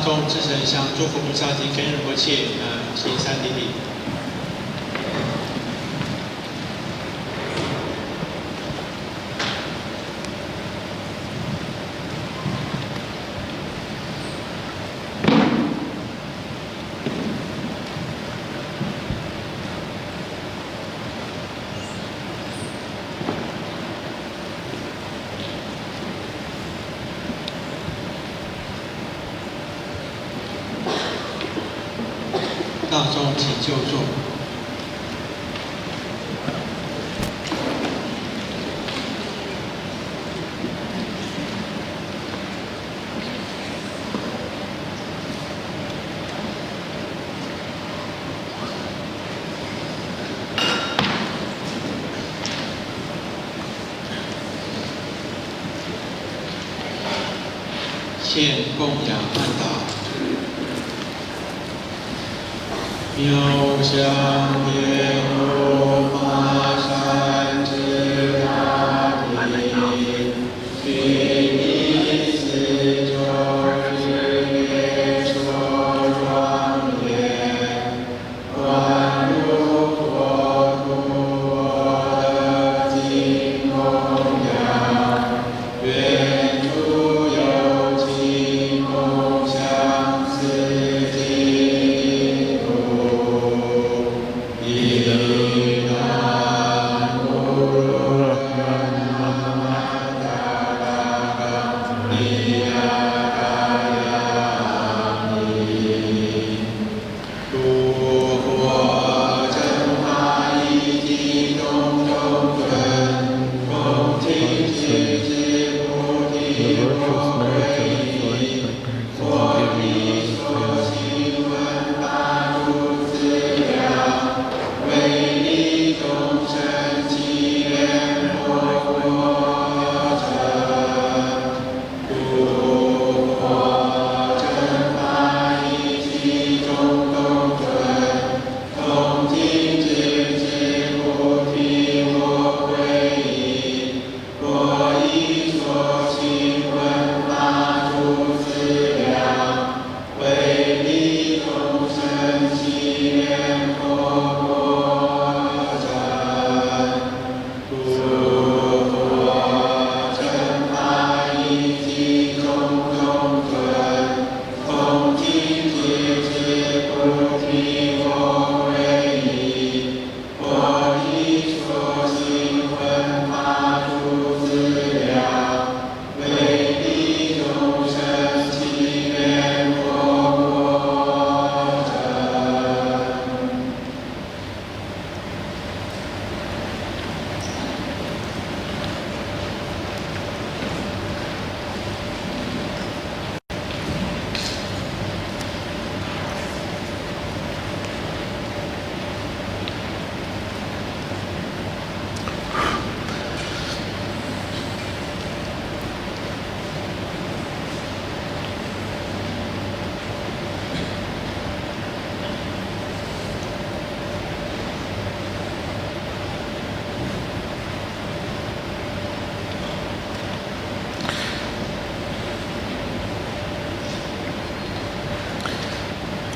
众至诚向诸佛菩萨及跟仁波切行三顶礼。大众请就坐。现供养安达。妙香莲如华山之大地，须弥四周日月说庄严，观如佛土我的净供养，愿诸有情共相思净土。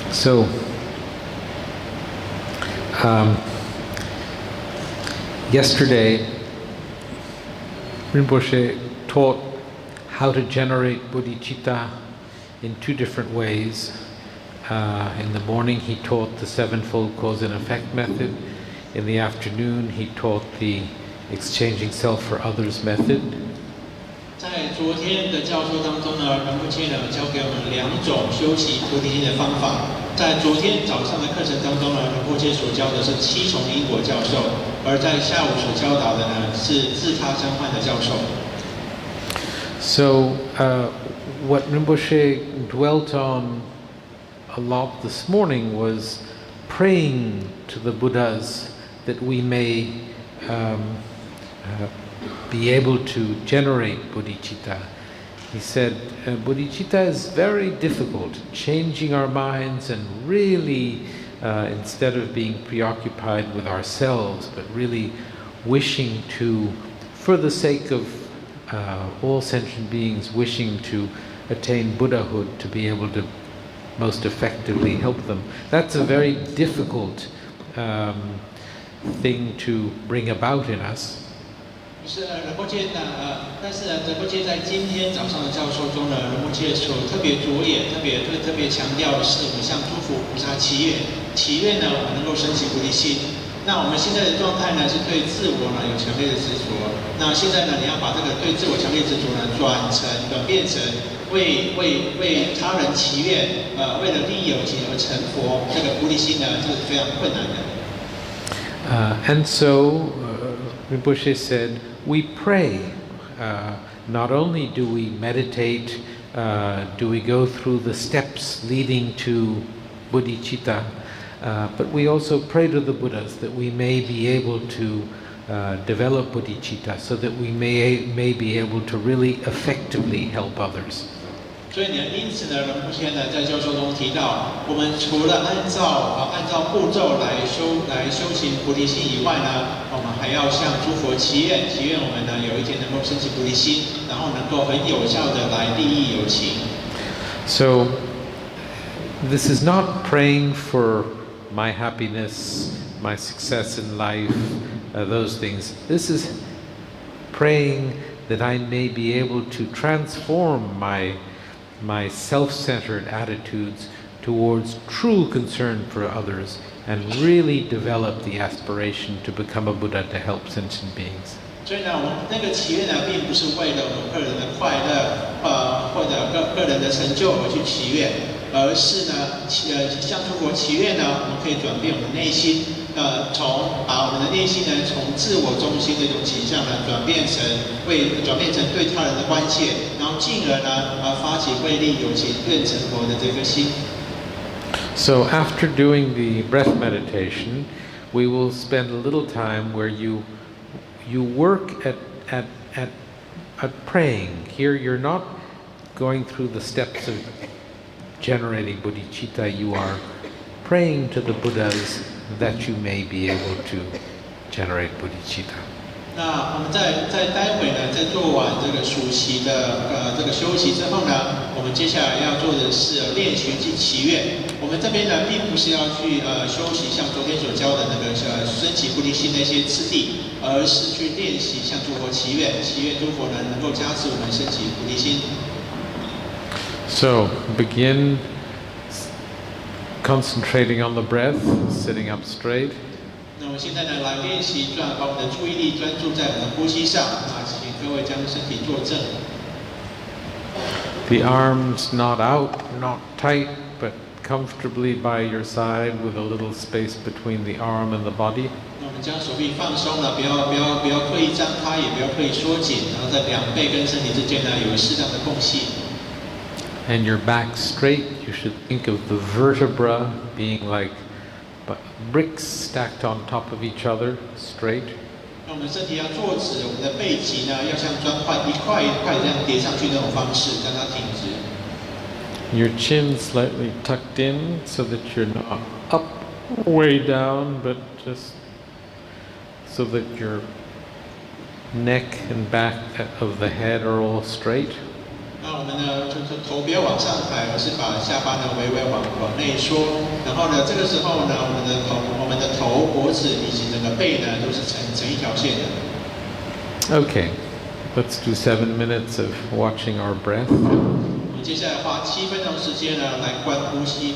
So, yesterday, Rinpoche taught how to generate bodhicitta in two different ways. In the morning, he taught the sevenfold cause and effect method. In the afternoon, he taught the exchanging self for others method. 在昨天的教授当中呢，仁波切教给我们两种修习菩提心的方法。在昨天早上的课程当中呢，仁波切所教的是七重因果教授，而在下午所教导的呢是自他相换的教授。So, what Rinpoche dwelt on a lot this morning was praying to the Buddhas that we may be able to generate bodhicitta. He said, bodhicitta is very difficult, changing our minds and really, instead of being preoccupied with ourselves, but really wishing to, for the sake of all sentient beings, wishing to attain Buddhahood, to be able to most effectively help them. That's a very difficult thing to bring about in us. 仁波切但是仁波切在今天早上的教授中呢，仁波切所特别着眼、特别强调的是，我们向诸佛菩萨祈愿呢，我们能够升起菩提心。那我们现在的状态呢，是对自我呢有强烈的执着。那现在呢，你要把这个对自我强烈执着呢，转变成为他人祈愿，为了利益有情而成佛，这个菩提心呢，这是非常困难的。And so, Rinpoche said, we pray. Not only do we meditate, do we go through the steps leading to bodhicitta, but we also pray to the Buddhas that we may be able to develop bodhicitta, so that we may be able to really effectively help others. 所以呢，因此呢，仁波切呢在教授中提到，我们除了按照步骤来修行菩提心以外呢，我们还要向诸佛祈愿我们呢有一天能够升起菩提心，然后能够很有效的来利益有情。So, this is not praying for my happiness, my success in life, those things. This is praying that I may be able to transform my self-centered attitudes towards true concern for others and really develop the aspiration to become a Buddha to help sentient beings. 所以呢，我们那个祈愿呢，并不是为了我们个人的快乐，或者个人的成就而去祈愿，而是呢，向诸佛祈愿呢，我们可以转变我们内心，把我们的内心呢，从自我中心的一种倾向呢，转变成对他人的关切，然后进而呢，发起为利有情、愿成佛的这个心。So after doing the breath meditation, we will spend a little time where you work at praying. Here you're not going through the steps of generating bodhicitta, you are praying to the Buddhas that you may be able to generate bodhicitta. 那我们在待会呢，在做完这个数息的这个休息之后呢，我们接下来要做的是练习及祈愿。我们这边呢，并不是要去修习像昨天所教的那个升起菩提心那些次第，而是去练习向诸佛祈愿诸佛呢能够加持我们升起菩提心。So begin concentrating on the breath, sitting up straight. 那我们现在呢，来练习把我们的注意力专注在我们的呼吸上。请各位将身体坐正。The arms not out, not tight, but comfortably by your side with a little space between the arm and the body. 那我们将手臂放松了，不要刻意张开，也不要刻意缩紧，然后在两背跟身体之间呢有适当的空隙。And your back straight. You should think of the vertebra being like bricks stacked on top of each other, straight. 那我们身体要坐直，我们的背脊呢要像砖块一块一块这样叠上去那种方式，让它挺直。Your chin slightly tucked in so that you're not up way down, but just so that your neck and back of the head are all straight. 那我们呢，就是头不要往上抬，而是把下巴呢微微往内缩。然后呢，这个时候呢，我们的头、脖子以及整个背呢，都是成一条线的。Okay, let's do 7 minutes of watching our breath. 我们接下来花7分钟时间呢，来观呼吸。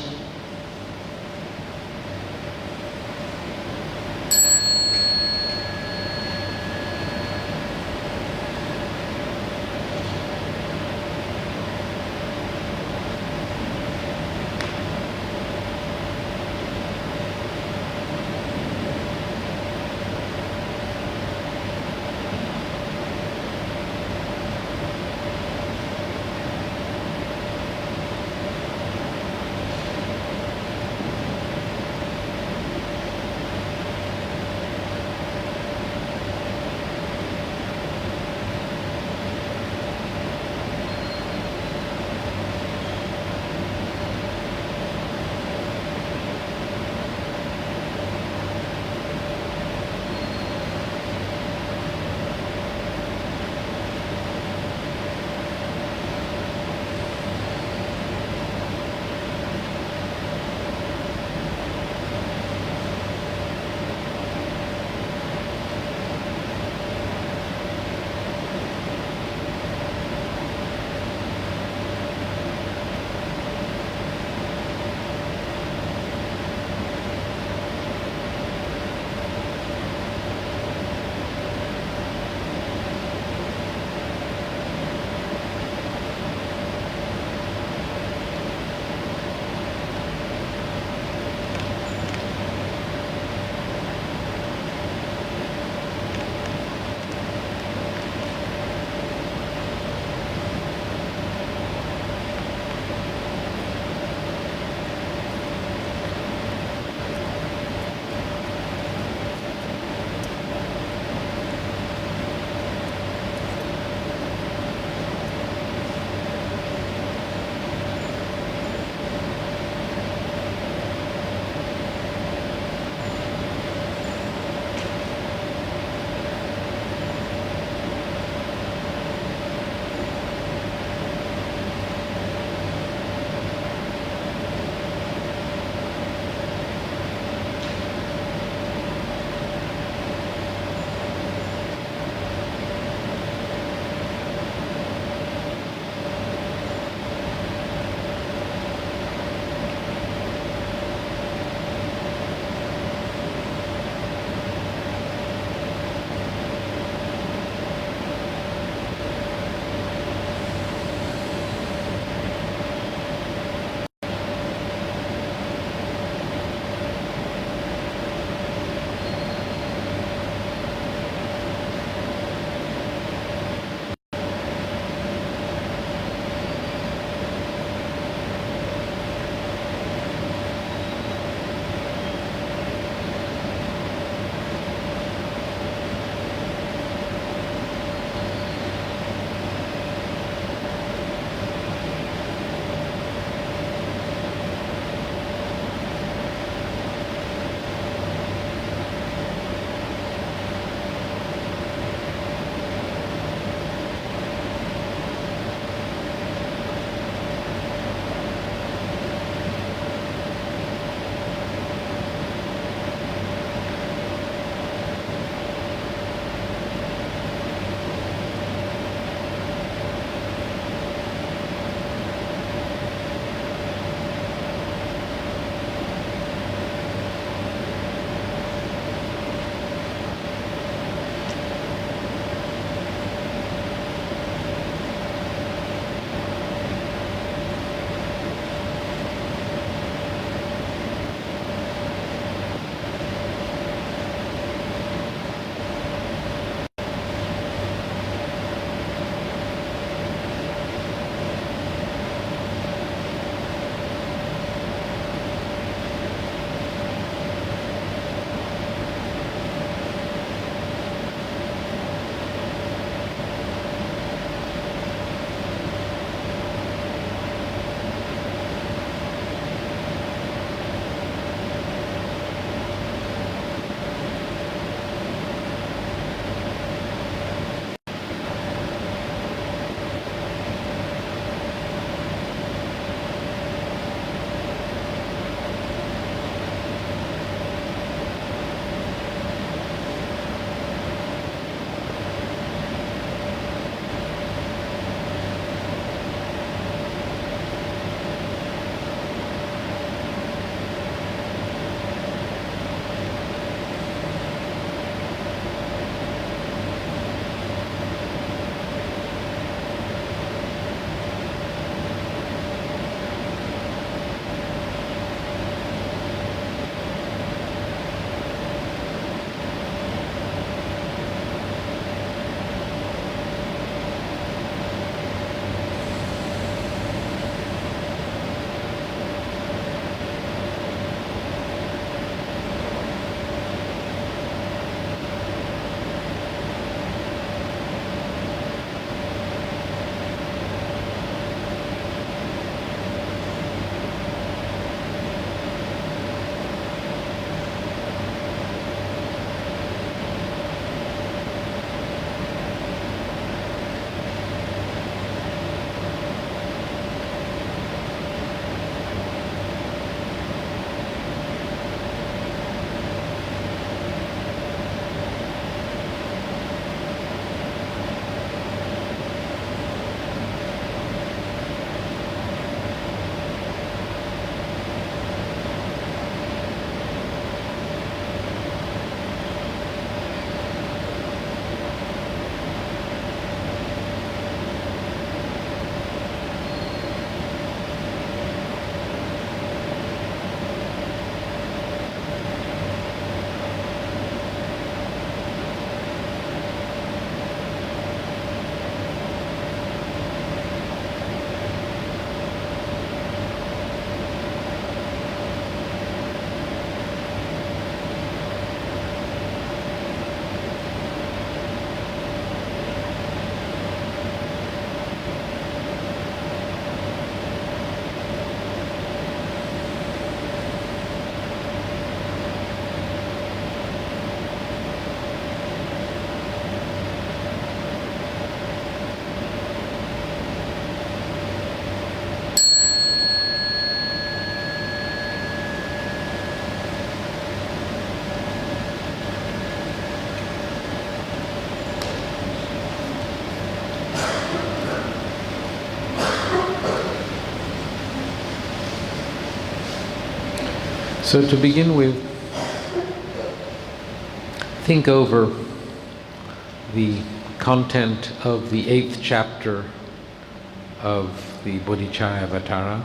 So to begin with, think over the content of the 8th chapter of the Bodhicharyavatara.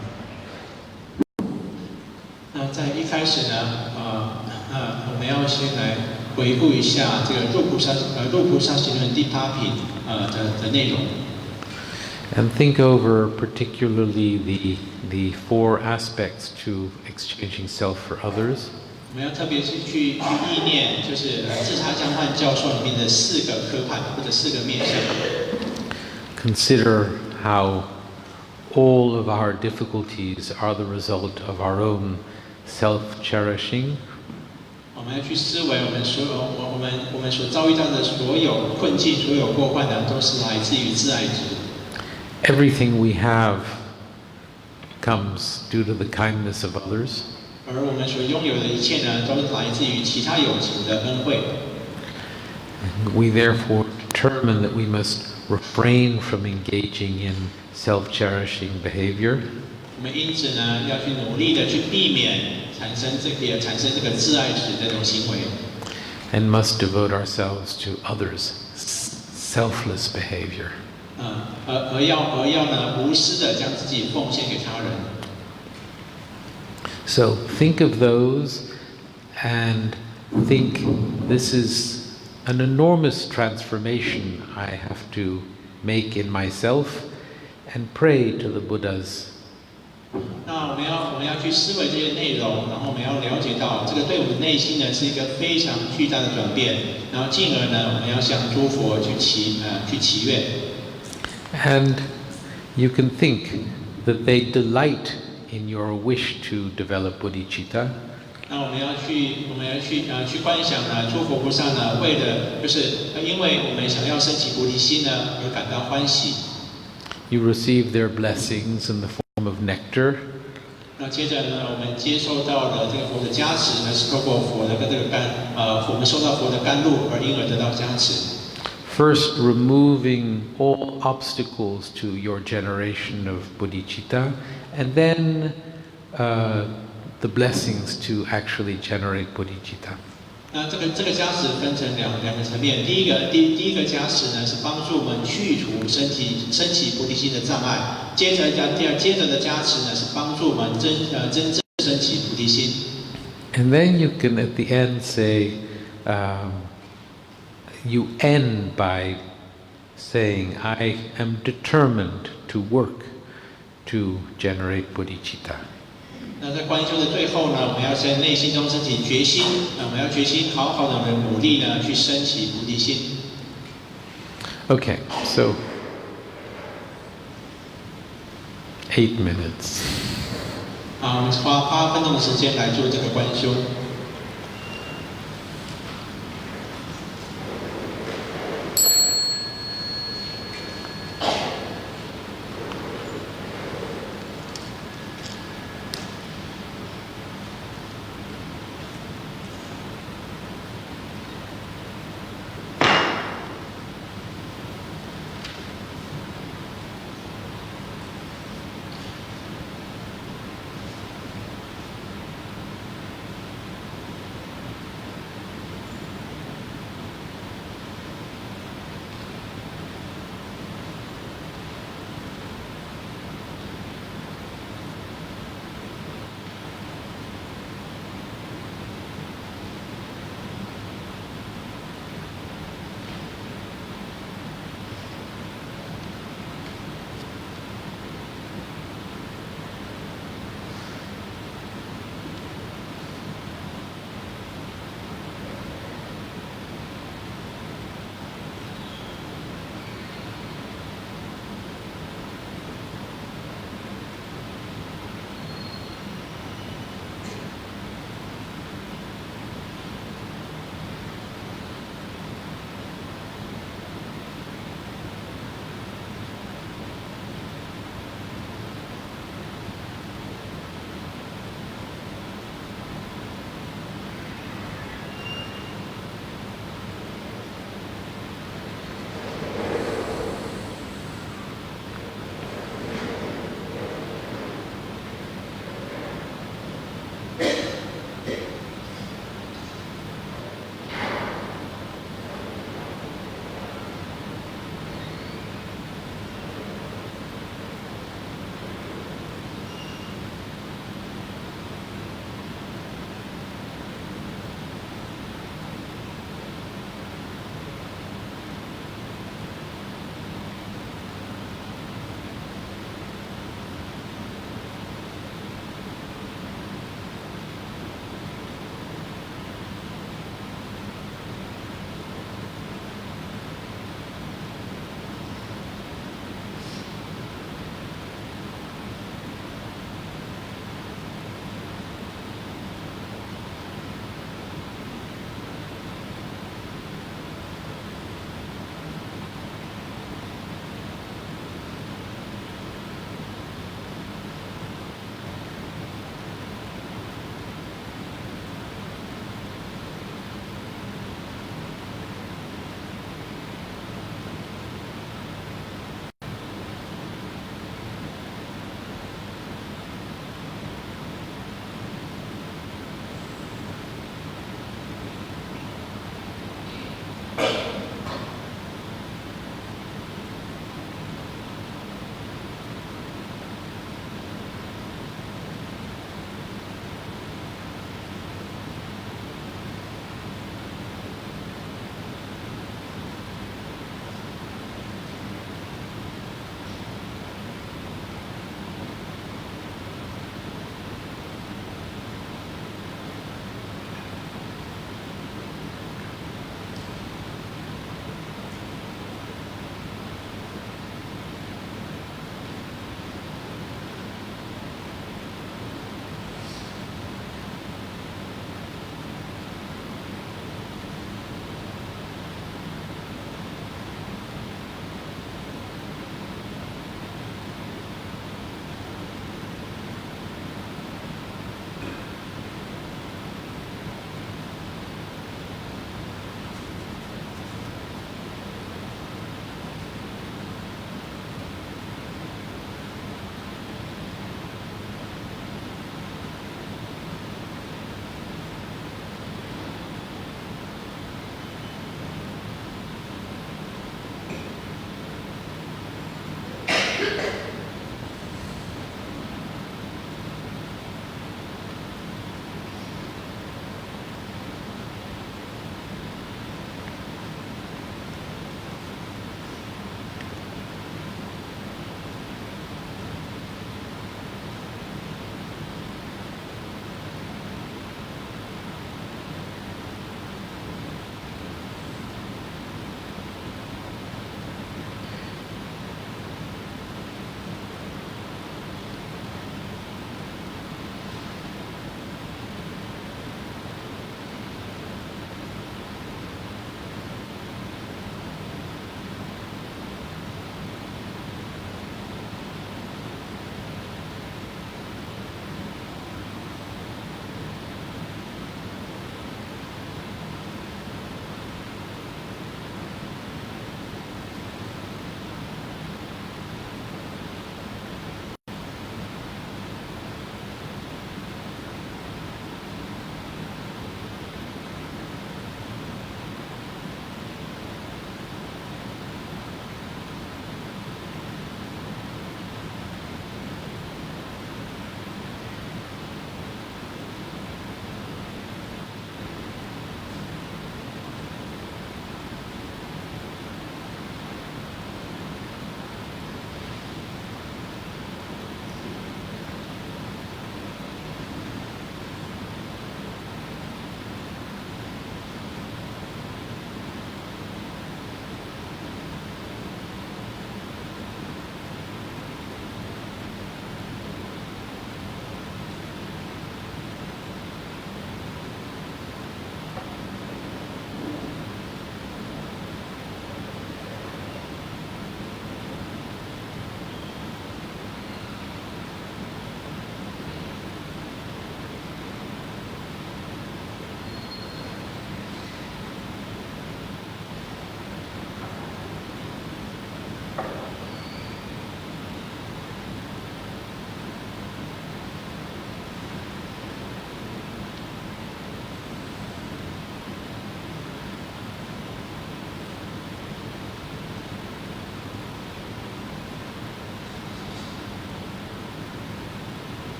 那在一开始呢，我们要先来回顾一下这个入菩萨行论第8品的内容。And think over particularly the 4 aspects to exchanging self for others. 我们要特别是去意念，就是自他交换教授里面的4个科判或者4个面向。Consider how all of our difficulties are the result of our own self-cherishing. 我们要去思维，我们所遭遇到的所有困境、所有过患呢，都是来自于自爱执。Everything we have comes due to the kindness of others. 而我们所拥有的一切呢，都来自于其他有情的恩惠。We therefore determine that we must refrain from engaging in self-cherishing behavior. 我们因此呢，要去努力的去避免产生这个自爱执这种行为。And must devote ourselves to others' selfless behavior. 而要呢，无私的将自己奉献给他人。So think of those and think this is an enormous transformation I have to make in myself and pray to the Buddhas. 那我们要去思维这些内容，然后我们要了解到这个对我们内心呢是一个非常巨大的转变，然后进而呢，我们要向诸佛去祈愿。And you can think that they delight in your wish to develop bodhicitta. 那我们要去观想呢，诸佛菩萨呢，为了就是因为我们想要升起菩提心呢，而感到欢喜。You receive their blessings in the form of nectar. 那接着呢，我们接受到的这个佛的加持呢，是透过佛的我们受到佛的甘露，而因而得到加持。First, removing all obstacles to your generation of bodhicitta, and then the blessings to actually generate bodhicitta. 那这个加持分成两个层面，第一个加持呢是帮助我们去除升起菩提心的障碍，接着的加持呢是帮助我们真正升起菩提心。And then you can at the end say, you end by saying, I am determined to work to generate bodhicitta. 那在观修的最后呢，我们要在内心中升起决心，我们要决心好好的努力呢，去升起菩提心。Okay, so 8 minutes. 我们花8分钟的时间来做这个观修。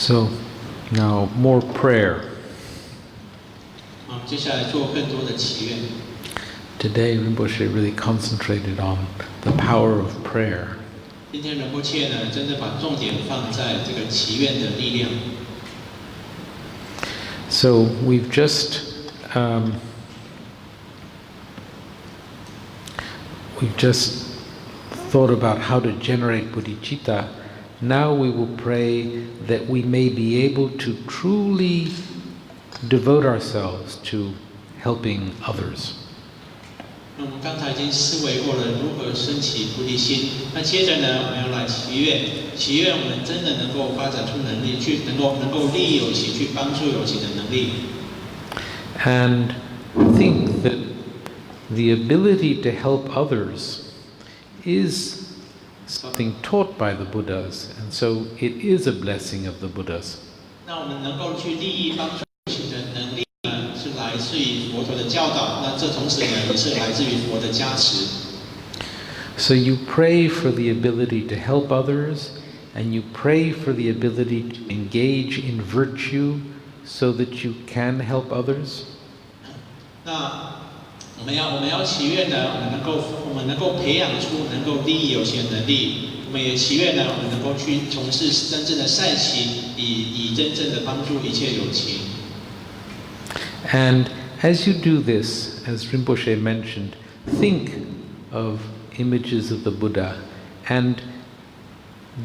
So now more prayer. 接下来做更多的祈愿。Today Rinpoche really concentrated on the power of prayer. 今天仁波切呢，真正把重点放在这个祈愿的力量。So we've just thought about how to generate bodhicitta. Now we will pray that we may be able to truly devote ourselves to helping others. 那我们刚才已经思维过了如何升起菩提心，那接着呢，我们要来祈愿，祈愿我们真的能够发展出能力，去能够利益有情，去帮助有情的能力。And think that the ability to help others is something taught by the Buddhas, and so it is a blessing of the Buddhas. 那我们能够去利益帮助有情的能力呢，是来自于佛陀的教导，那这同时呢，也是来自于佛的加持。So you pray for the ability to help others, and you pray for the ability to engage in virtue so that you can help others. 那我们要祈愿呢，我们能够培养出能够利益有情的能力。我们也祈愿呢，我们能够去从事真正的善行，以真正的帮助一切有情。And as you do this, as Rinpoche mentioned, think of images of the Buddha and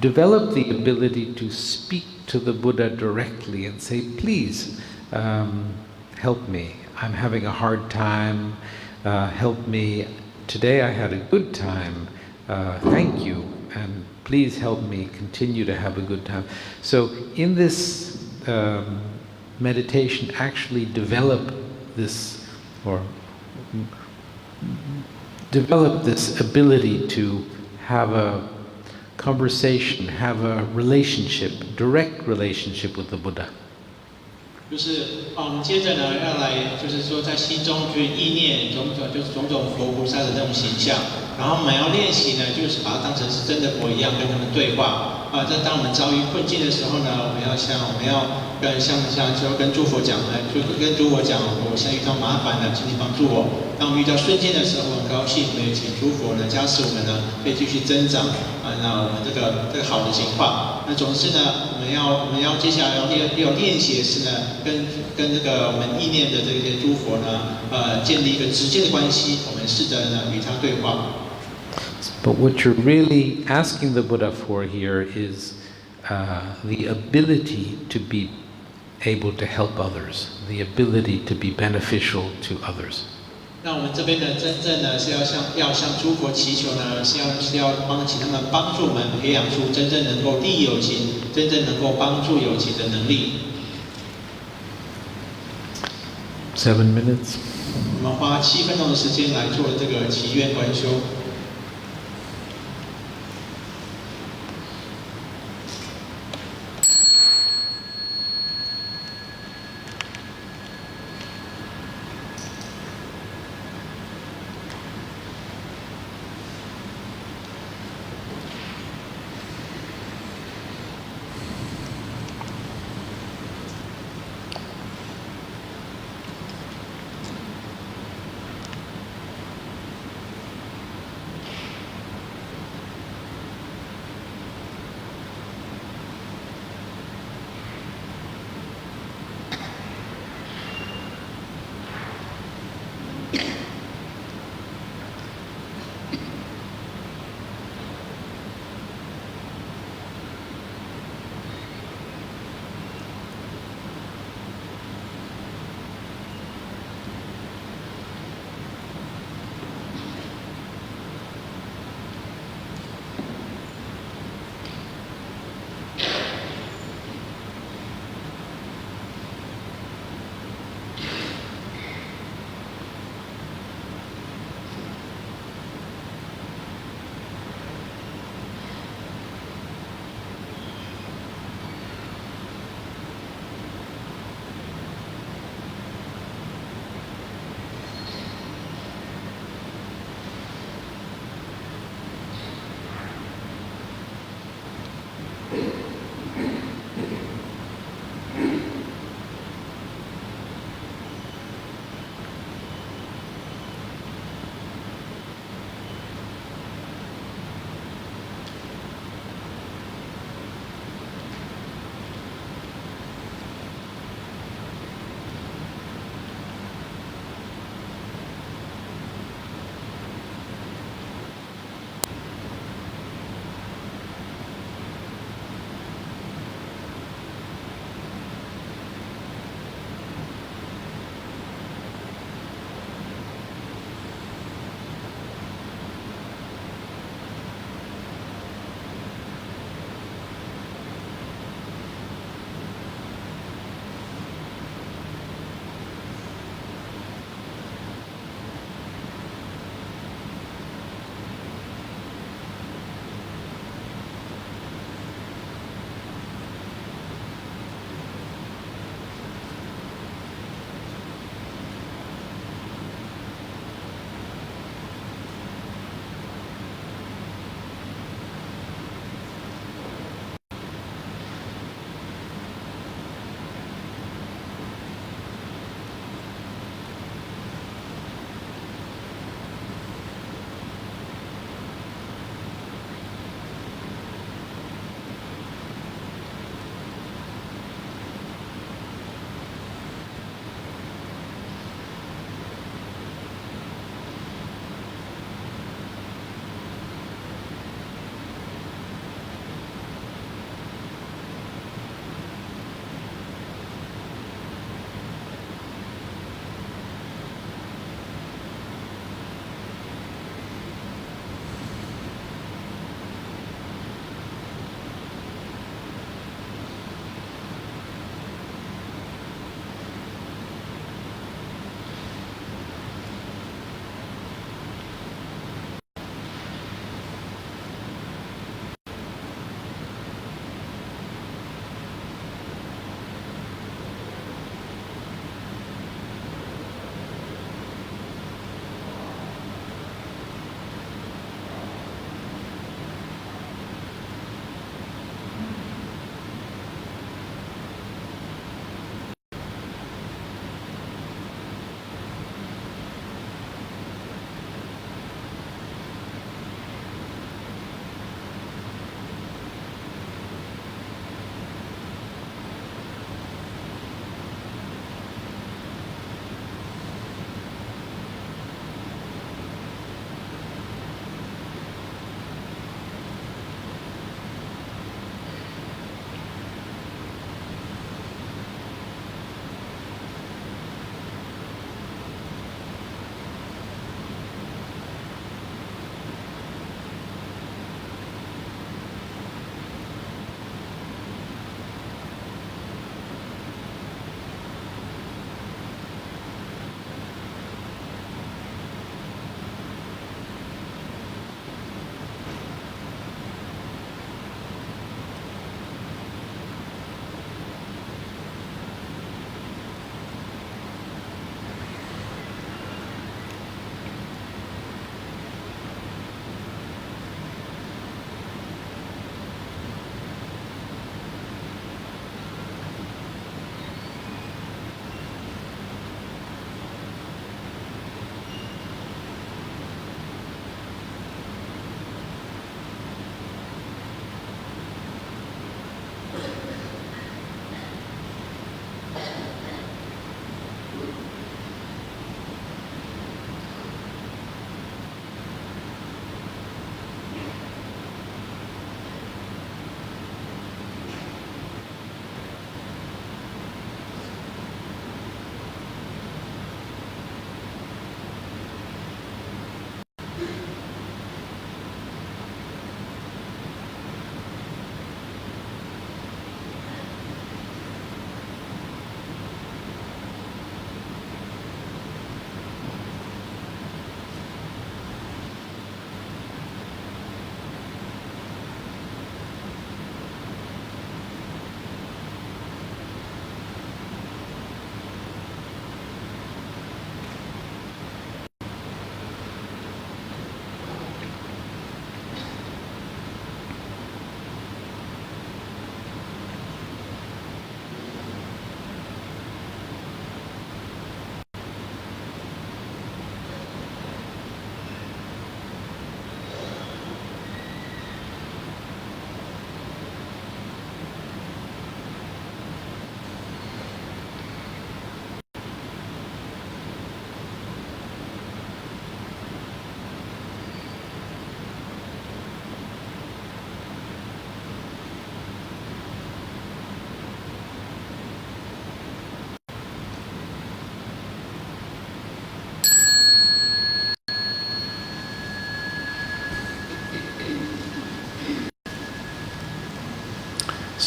develop the ability to speak to the Buddha directly and say, please, help me. I'm having a hard time. Help me. Today I had a good time. Thank you. And please help me continue to have a good time. So in this meditation, actually develop this ability to have a conversation, have a relationship, direct relationship with the Buddha. 就是我们接着呢要来，就是说在心中去意念种种佛菩萨的那种形象，然后我们要练习呢，就是把它当成是真的佛一样跟他们对话。在当我们遭遇困境的时候呢，我们要跟诸佛讲，就跟诸佛讲，我现在遇到麻烦了，请你帮助我。当我们遇到顺境的时候，很高兴，我们也请诸佛呢加持我们呢，可以继续增长那我们这个好的情况。那总之呢，我们要接下来要练习的是呢，跟这个我们意念的这些诸佛呢，建立一个直接的关系。我们试着呢与他对话。But what you're really asking the Buddha for here is the ability to be able to help others, the ability to be beneficial to others. 那我们这边呢，真正呢是要向诸佛祈求呢，是要请他们帮助我们培养出真正能够利益有情、真正能够帮助有情的能力。7 minutes. 我们花7分钟的时间来做这个祈愿观修。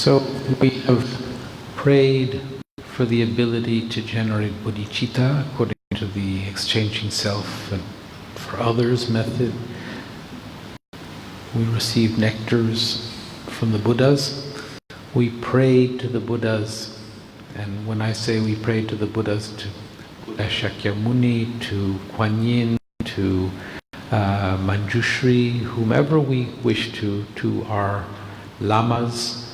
So we have prayed for the ability to generate bodhicitta according to the exchanging self and for others method. We received nectars from the Buddhas. We prayed to the Buddhas, and when I say we prayed to the Buddhas, to Buddha Shakyamuni, to Kuan Yin, to Manjushri, whomever we wish to our lamas,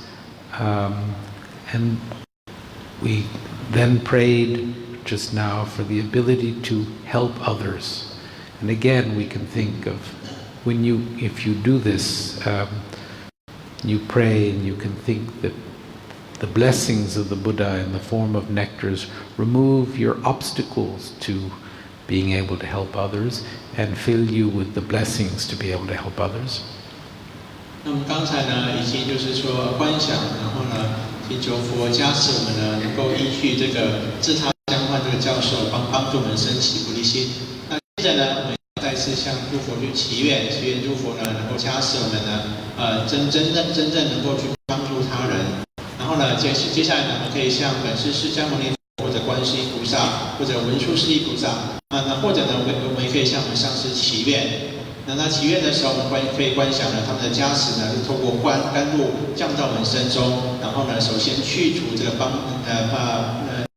and we then prayed just now for the ability to help others. And again, we can think of if you do this, you pray and you can think that the blessings of the Buddha in the form of nectars remove your obstacles to being able to help others and fill you with the blessings to be able to help others. 那么刚才呢，已经就是说观想，然后呢，请求佛加持我们呢，能够依据这个自他相换这个教授帮助我们升起菩提心。那接着呢，我们再次向诸佛去祈愿诸佛呢能够加持我们呢，真正能够去帮助他人。然后呢，接下来呢，我们可以向本师释迦牟尼佛或者观世音菩萨或者文殊师利菩萨，那或者呢，我们也可以向我们上师祈愿。那祈愿的时候，我们可以观想呢，他们的加持呢是透过甘露降到我们身中，然后呢，首先去除这个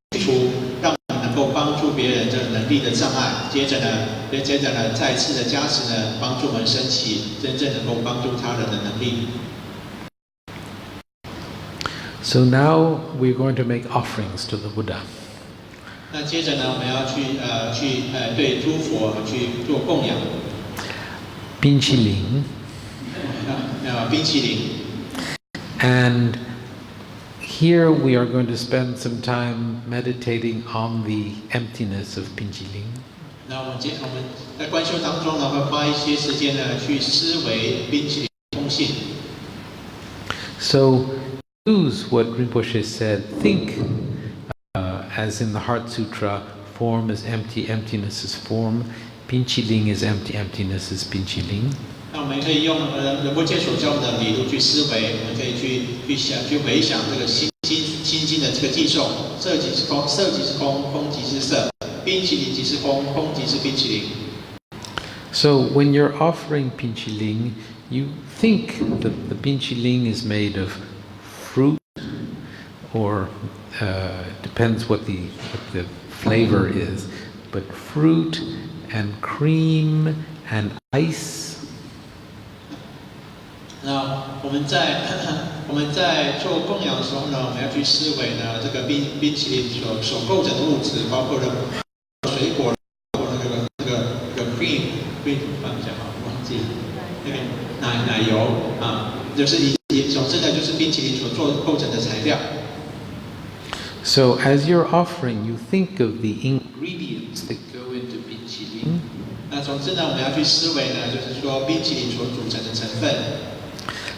去除让我们能够帮助别人的能力的障碍，接着呢，再次的加持呢，帮助我们升起真正能够帮助他人的能力。So now we're going to make offerings to the Buddha. 那接着呢，我们要去对诸佛去做供养。冰淇淋。冰淇淋。And here we are going to spend some time meditating on the emptiness of 冰淇淋。那我们在观修当中呢，会花一些时间呢，去思维冰淇淋空性。So use what Rinpoche said. Think, as in the Heart Sutra, form is empty, emptiness is form. 冰淇淋 is empty, emptiness is 冰淇淋。那我们可以用仁波切所教的理路去思维，我们可以去回想这个心经的这个偈颂：色即是空，色即是空，空即是色；冰淇淋即是空，空即是冰淇淋。So when you're offering 冰淇淋, you think that the 冰淇淋 is made of fruit, or depends what the flavor is, but fruit and cream and ice. 那我们在做供养的时候呢，我们要去思维呢，这个冰淇淋所构成的物质，包括了水果，包括那个 cream 放一下好，忘记了那个奶油啊，就是总之呢，就是冰淇淋所构成的材料。So as you're offering, you think of the ingredients that go into 冰淇淋。那总之呢，我们要去思维呢，就是说冰淇淋所组成的成分。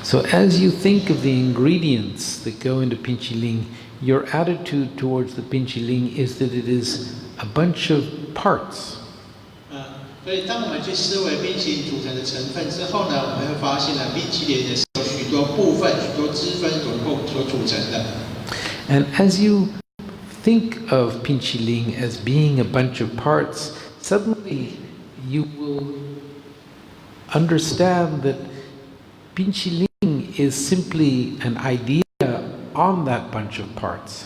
So as you think of the ingredients that go into 冰淇淋, your attitude towards the 冰淇淋 is that it is a bunch of parts. 所以当我们去思维冰淇淋组成的成分之后呢，我们会发现呢，冰淇淋是由许多部分、许多支分所组成的。And as you think of 冰淇淋 as being a bunch of parts, suddenly you will understand that 冰淇淋 is simply an idea on that bunch of parts.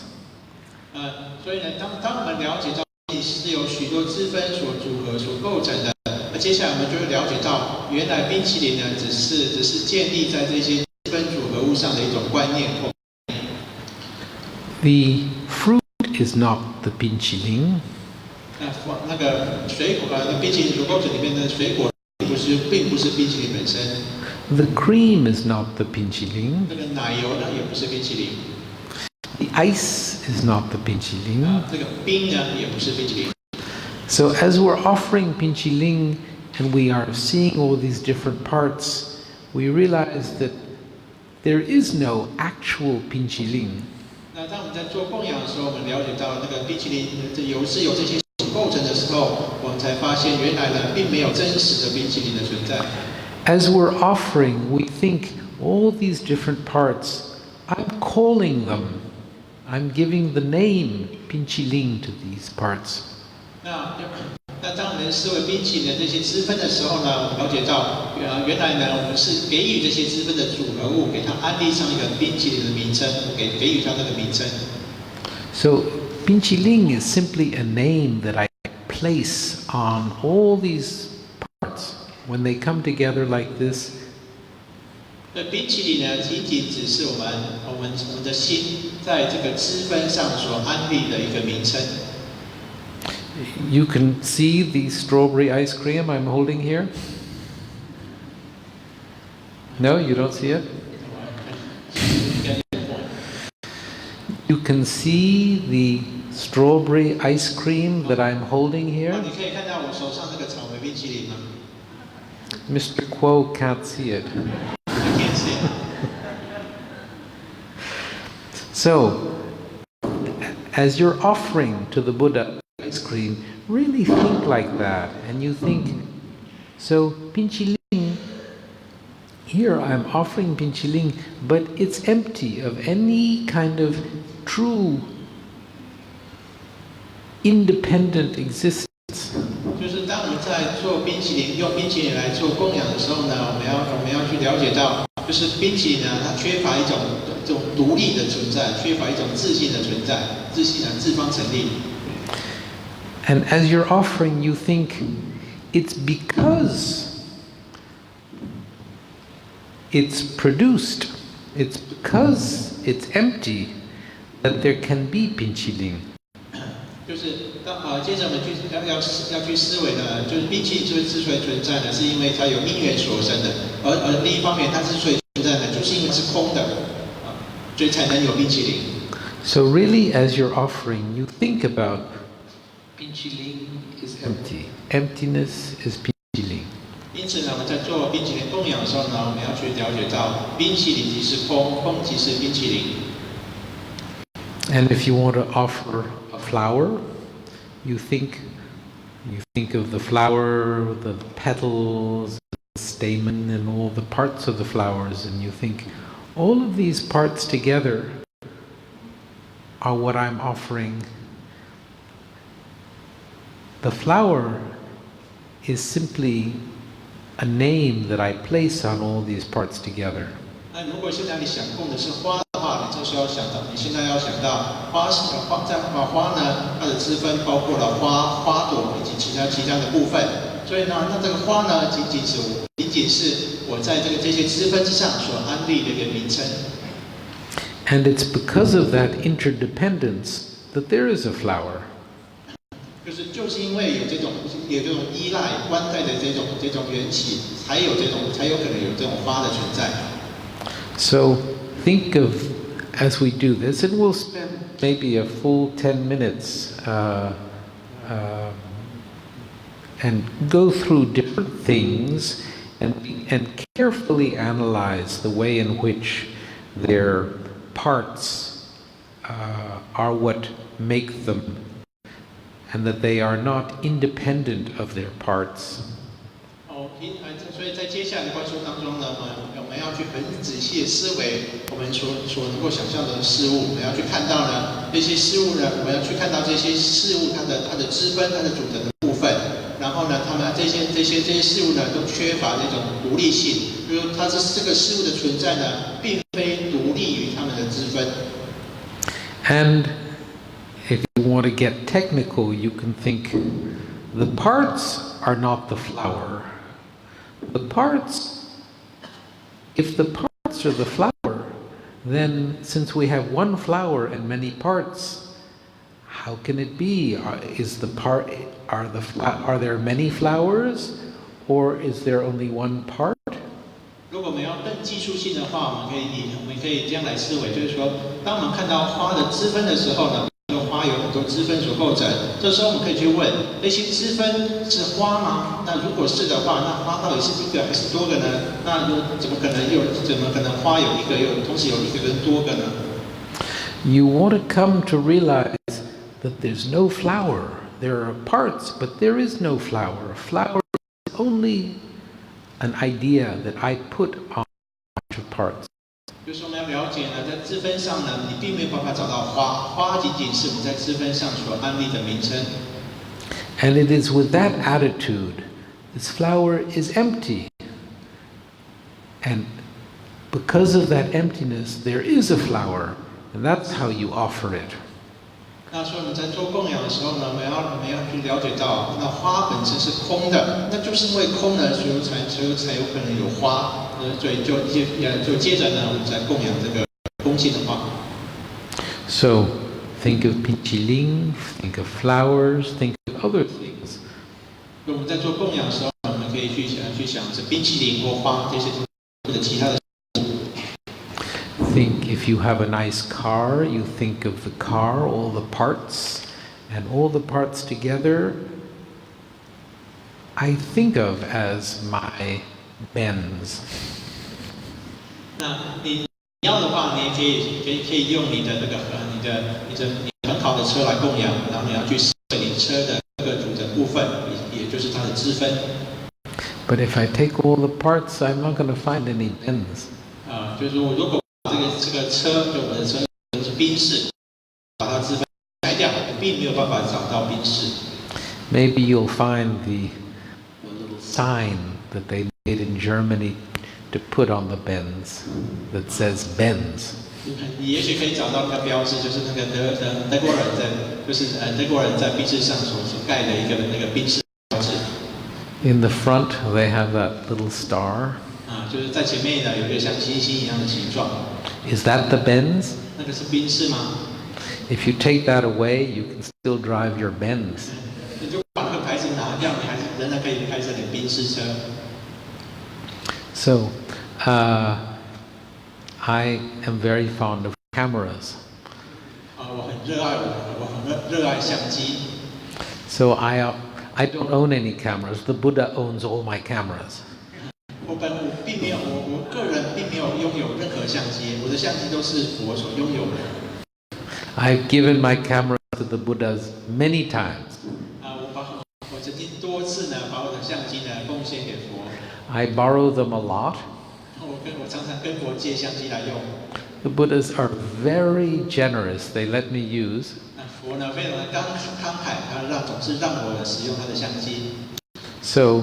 所以呢，当我们了解到是由许多支分所组合、所构成的，那接下来我们就会了解到，原来冰淇淋呢，只是建立在这些支分组合物上的一种观念。The fruit is not the 冰淇淋。那个水果冰淇淋所构成里面的水果，并不是冰淇淋本身。The cream is not the 冰淇淋。这个奶油呢，也不是冰淇淋。The ice is not the 冰淇淋。这个冰呢，也不是冰淇淋。So as we're offering 冰淇淋 and we are seeing all these different parts, we realize that there is no actual 冰淇淋。那当我们在做供养的时候，我们了解到那个冰淇淋是由这些所构成的时候，我们才发现原来呢，并没有真实的冰淇淋的存在。As we're offering, we think all these different parts, I'm calling them. I'm giving the name Pinchiling to these parts. 那当我们思维冰淇淋的这些支分的时候呢，我们了解到，原来呢，我们是给予这些支分的组合物，给它安立上一个冰淇淋的名称，给予它那个名称。So Pinchiling is simply a name that I place on all these parts when they come together like this. 那冰淇淋呢，仅仅只是我们的心在这个支分上所安立的一个名称。You can see the strawberry ice cream I'm holding here? No, you don't see it? You can see the strawberry ice cream that I'm holding here? Mr. Kuo can't see it. So, as you're offering to the Buddha ice cream, really think like that, and you think, so Pinchiling, here I'm offering Pinchiling, but it's empty of any kind of true independent existence. 就是当我们在做冰淇淋，用冰淇淋来做供养的时候呢，我们要去了解到，就是冰淇淋呢，它缺乏一种这种独立的存在，缺乏一种自信的存在，自信的自方成立。And as you're offering, you think it's because it's produced, it's because it's empty that there can be Pinchiling. 就是接着我们要去思维呢，就是冰淇淋之所以存在呢，是因为它有因缘所生的，而另一方面，它之所以存在呢，就是因为是空的，所以才能有冰淇淋。So really, as you're offering, you think about Pinchiling is empty. Emptiness is Pinchiling. 因此呢，我们在做冰淇淋供养的时候呢，我们要去了解到，冰淇淋即是空，空即是冰淇淋。And if you want to offer a flower, you think of the flower, the petals, the stamen, and all the parts of the flowers, and you think, all of these parts together are what I'm offering. The flower is simply a name that I place on all these parts together. 那如果现在你想供的是花的话，你这时候你现在要想到花呢，它的支分包括了花朵以及其他的部分。所以呢，那这个花呢，仅仅是我在这些支分之上所安立的一个名称。And it's because of that interdependence that there is a flower. 就是因为有这种依赖关在的这种缘起，才有可能有这种花的存在。So think of, as we do this, and we'll spend maybe a full 10 minutes and go through different things and carefully analyze the way in which their parts are what make them, and that they are not independent of their parts. 所以在接下来的观说当中呢，我们要去很仔细的思维我们所能够想象的事物，我们要去看到呢这些事物呢，我们要去看到这些事物它的支分、它的组成的部分，然后呢，他们这些事物呢都缺乏这种独立性，就是它这个事物的存在呢，并非独立于它们的支分。And if you want to get technical, you can think the parts are not the flower. The parts, if the parts are the flower, then since we have one flower and many parts, how can it be? Are there many flowers, or is there only one part? 如果我们要更技术性的话，我们可以这样来思维，就是说，当我们看到花的支分的时候呢，花有很多支分所构成，这时候我们可以去问，那些支分是花吗？那如果是的话，那花到底是一个还是多个呢？那怎么可能花有一个，同时有一个跟多个呢？ You want to come to realize that there's no flower. There are parts, but there is no flower. Flower is only an idea that I put on a bunch of parts. 就是我们要了解呢，在字分上呢，你并没有办法找到花，花仅仅是我们在字分上所安立的名称。And it is with that attitude, this flower is empty. And because of that emptiness, there is a flower, and that's how you offer it. 那所以我们在做供养的时候呢，我们要去了解到，那花本身是空的，那就是因为空呢，所以才有可能有花。所以就接着呢，我们在供养这个恭敬的话。So think of pinchiling, think of flowers, think of other things. 所以我们在做供养的时候，我们可以去想是冰淇淋或花这些或者其他的。Think if you have a nice car, you think of the car, all the parts, and all the parts together I think of as my Benz. 那你要的话，你也可以用你的这个你很好的车来供养，然后你要去思维你车的各个组成部分，也就是它的支分。But if I take all the parts, I'm not going to find any Benz. 就是我如果这个车，就我的车是宾士，把它支分拆掉，并没有办法找到宾士。Maybe you'll find the little sign that they made in Germany to put on the Benz that says Benz. 你也许可以找到那个标志，就是那个德国人在宾士上所盖的一个那个宾士标志。In the front, they have that little star. 就是在前面呢，有一个像星星一样的形状。Is that the Benz? 那个是宾士吗？ If you take that away, you can still drive your Benz. 你就把那个牌子拿掉，你还是仍然可以开这辆宾士车。So, I am very fond of cameras. 我很热爱相机。So I don't own any cameras. The Buddha owns all my cameras. 我个人并没有拥有任何相机，我的相机都是佛所拥有的。I've given my camera to the Buddhas many times. 我曾经多次呢把我的相机呢贡献给佛。I borrow them a lot. 我常常跟佛借相机来用。The Buddhas are very generous. They let me use. 佛呢非常的慷慨，他总是让我使用他的相机。So,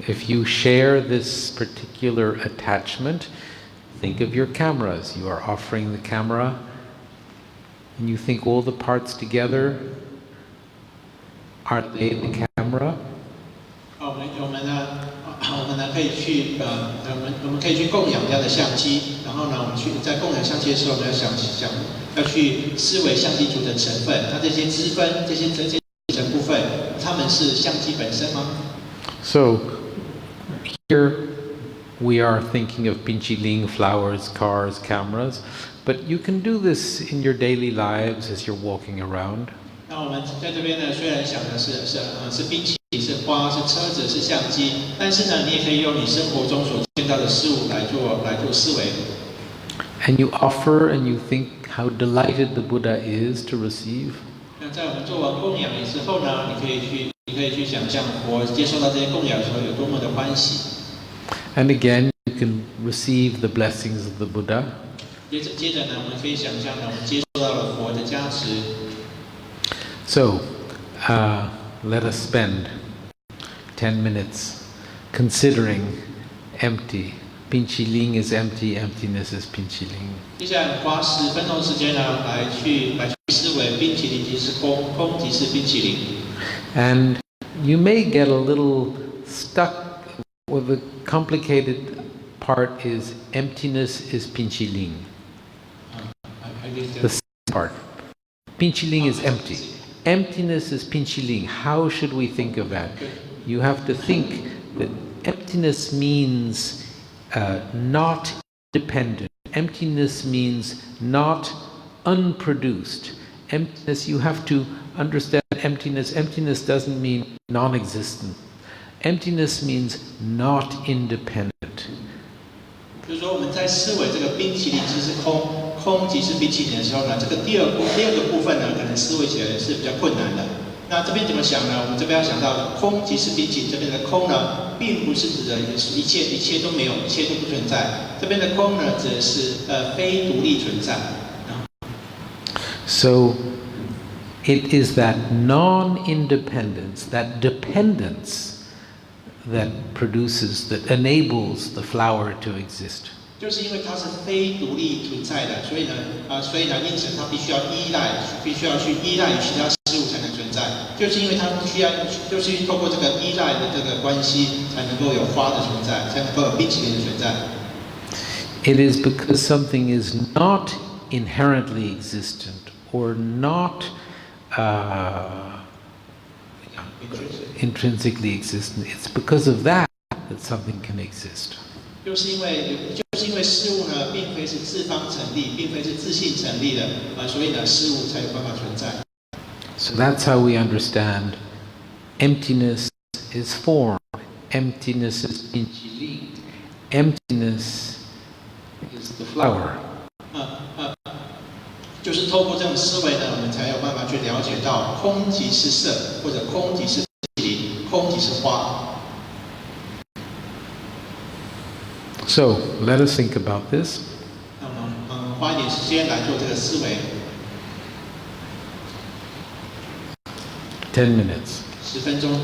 if you share this particular attachment, think of your cameras. You are offering the camera, and you think all the parts together, aren't they the camera? 我们呢可以去我们可以去供养这样的相机，然后呢，我们在供养相机的时候呢，要去思维相机组成成分，它这些支分、这些组成部分，它们是相机本身吗？ So, here we are thinking of pinchiling, flowers, cars, cameras, but you can do this in your daily lives as you're walking around. 那我们在这边呢，虽然想的是冰淇淋、是花、是车子、是相机，但是呢，你也可以用你生活中所见到的事物来做思维。And you offer and you think how delighted the Buddha is to receive. 那在我们做完供养之后呢，你可以去想象我接受到这些供养的时候有多么的欢喜。And again, you can receive the blessings of the Buddha. 接着呢，我们可以想象呢，我们接受到了佛的加持。So, let us spend 10 minutes considering empty. Pinchiling is empty, emptiness is pinchiling. 接下来花10分钟时间呢，来去思维冰淇淋即是空，空即是冰淇淋。And you may get a little stuck with the complicated part is emptiness is pinchiling. The second part. Pinchiling is empty. Emptiness is pinchiling. How should we think of that? You have to think that emptiness means not dependent. Emptiness means not unproduced. Emptiness, you have to understand emptiness. Emptiness doesn't mean non-existent. Emptiness means not independent. 就是说我们在思维这个冰淇淋即是空，空即是冰淇淋的时候呢，这个第二个部分呢，可能思维起来是比较困难的。那这边怎么想呢？我们这边要想到空即是毕竟，这边的空呢，并不是指的一切都没有，一切都不存在。这边的空呢，指的是非独立存在。So it is that non-independence, that dependence that produces, that enables the flower to exist. 就是因为它是非独立存在的，所以呢，因此它必须要去依赖于其他事物才能存在。就是因为它就是透过这个依赖的这个关系，才能够有花的存在，才能够有冰淇淋的存在。It is because something is not inherently existent or not intrinsically existent. It's because of that something can exist. 就是因为事物呢，并非是自方成立，并非是自性成立的，所以呢，事物才有办法存在。So that's how we understand emptiness is form, emptiness is injili, emptiness is the flower. 就是透过这种思维呢，我们才有办法去了解到空即是色，或者空即是气灵，空即是花。So let us think about this. 那我们花一点时间来做这个思维。10 minutes. 10分钟。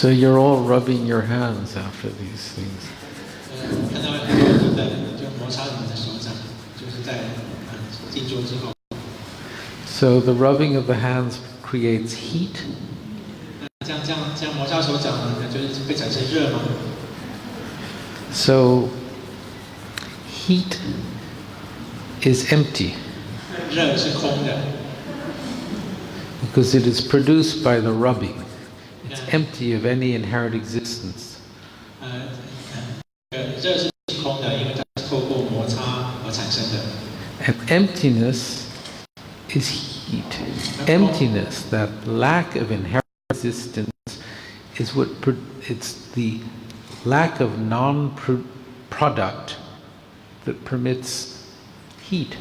So you're all rubbing your hands after these things. 看到很多人都在就摩擦你们的手掌，就是在静坐之后。So the rubbing of the hands creates heat. 这样摩擦手掌呢，就是会产生热吗？ So heat is empty 热是空的， because it is produced by the rubbing. It's empty of any inherent existence. 热是空的，因为它是透过摩擦而产生的。 And emptiness is heat. Emptiness, that lack of inherent existence, is it's the lack of non-product that permits heat.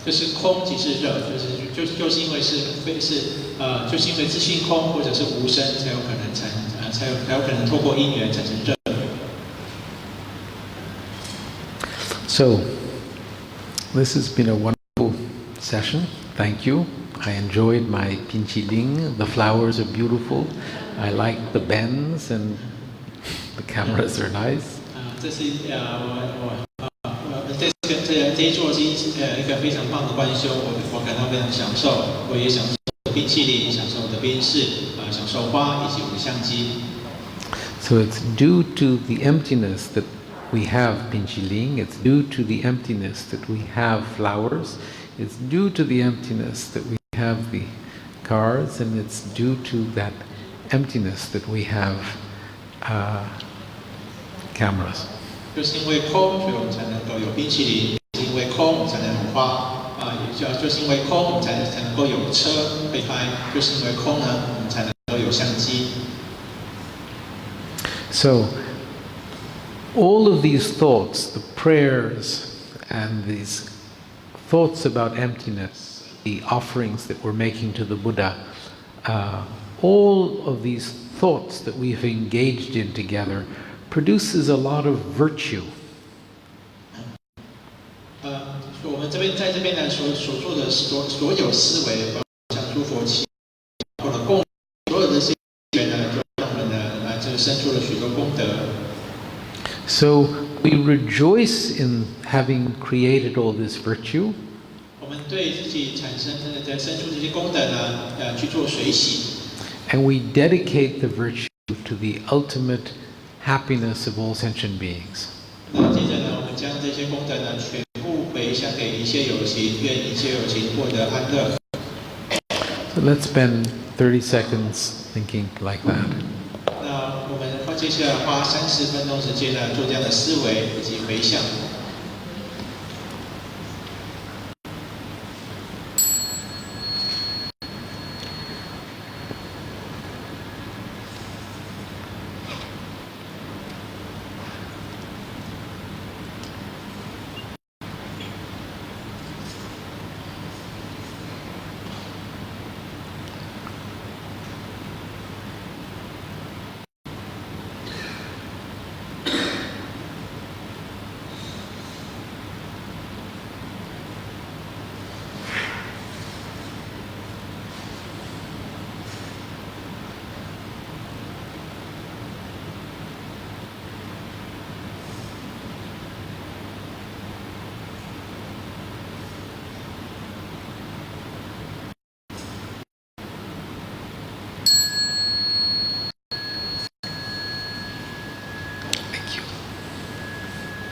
就是空即是热，就是因为就是因为资讯空或者是无声，才有可能透过因缘产生热。 So, this has been a wonderful session. Thank you. I enjoyed my pinchiling. The flowers are beautiful. I like the bends and the cameras are nice. 这是这一座是一个非常棒的观修，我感到非常享受，我也享受我的冰淇淋，享受我的冰室，享受花以及我的相机。 So it's due to the emptiness that we have pinchiling, it's due to the emptiness that we have flowers, it's due to the emptiness that we have the cars, and it's due to that emptiness that we have cameras. 就是因为空，所以我们才能够有冰淇淋；就是因为空，我们才能有花就是因为空，我们才能够有车可以拍；就是因为空呢，我们才能够有相机。 So, all of these thoughts, the prayers and these thoughts about emptiness, the offerings that we're making to the Buddha, all of these thoughts that we've engaged in together produces a lot of virtue. 我们在这边呢所做的所有思维，包括像诸佛祈，包括供，所有的这些呢，就让我们呢就生出了许多功德。 So we rejoice in having created all this virtue. 我们对自己生出这些功德呢，去做随喜。 And we dedicate the virtue to the ultimate happiness of all sentient beings. 那接着呢，我们将这些功德呢，全部回向给一切有情，愿一切有情获得安乐。 So let's spend 30 seconds thinking like that. 那我们接下来花30分钟时间呢，做这样的思维以及回向。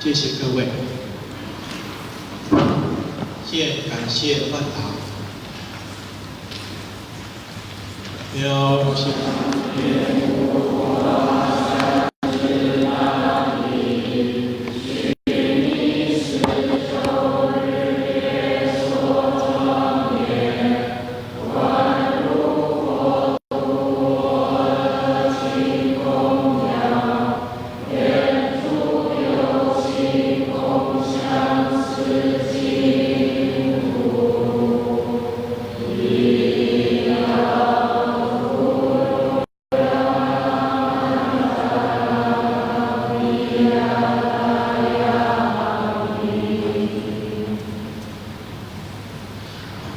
谢谢各位，感谢万堂，有请。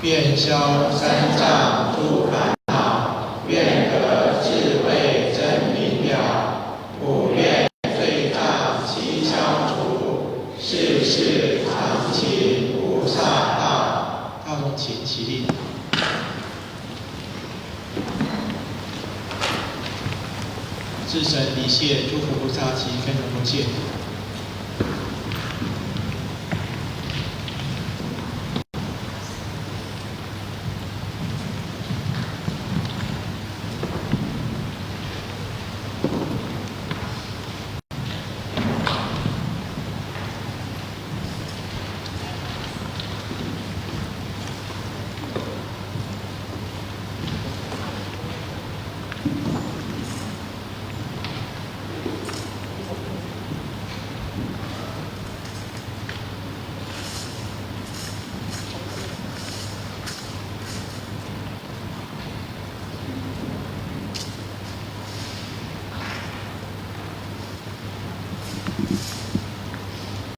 愿消三障诸烦恼，愿得世事常情菩萨道。大众请起立。至神礼谢诸佛菩萨及根本不见。